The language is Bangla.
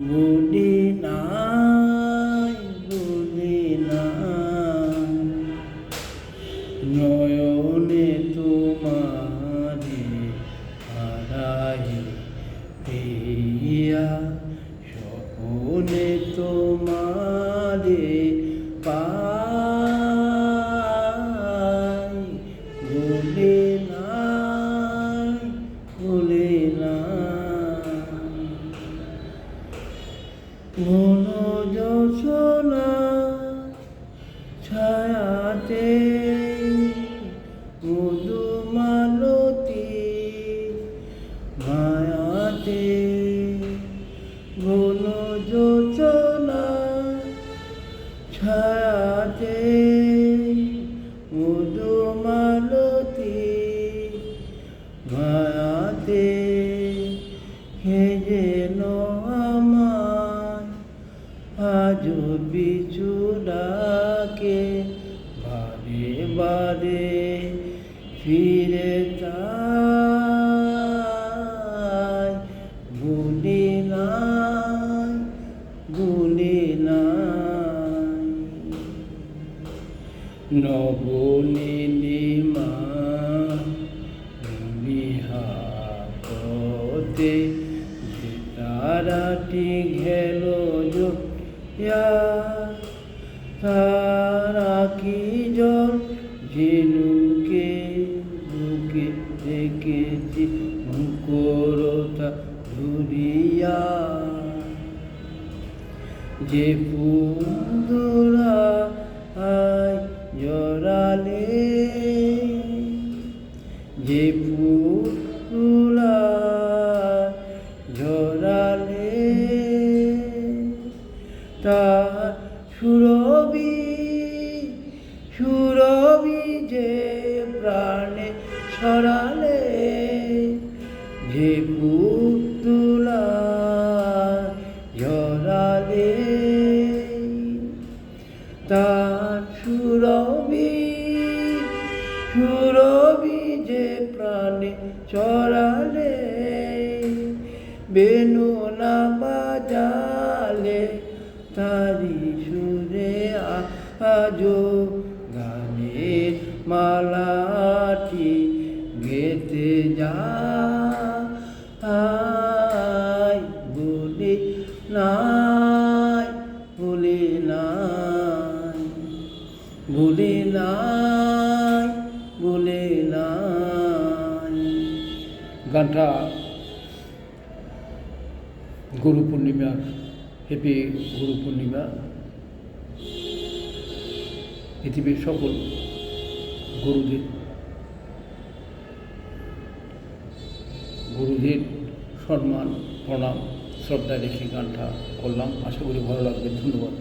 ভুলি নাই ভুলি নাই নয়নে তোমারে হারাই প্রিয়া স্বপনে তোমারে পাই ভুলি নাই ভুলি নাই ঘন যোছনা ছায়াতে মধুমালতী মায়াতে ঘন যোছনা ছায়াতে মধুমালতী মায়াতে হে যেন আজ পিছু ডাকে বারে বারে ফিরে তাই ভুলি নাই ভুলি নাই নবনীলিমা নিহাতে তারাটি ঘেল তারা কি জল ঝিনুকে বুকে দেখেছি মুখরতা ধুরিয়া যে পুন্দুরা আয় জড়ালে যে পুতুলা ঝরালে তার সুরবি যে প্রাণে ছড়ালে যে পুতুলা ঝরালে তার সুরবি যে প্রাণে ছড়ালে বেনু না বাজালে তারি সুরে আজো গানের মালাটি গেতে যায় ভুলি নাই ভুলি নাই ভুলি নাই ভুলি নাই। গানটা গুরু পূর্ণিমার হ্যাপি গুরু পূর্ণিমা। পৃথিবীর সকল গুরুদের সম্মান প্রণাম শ্রদ্ধা রেখে গানটা করলাম। আশা করি ভালো লাগবে। ধন্যবাদ।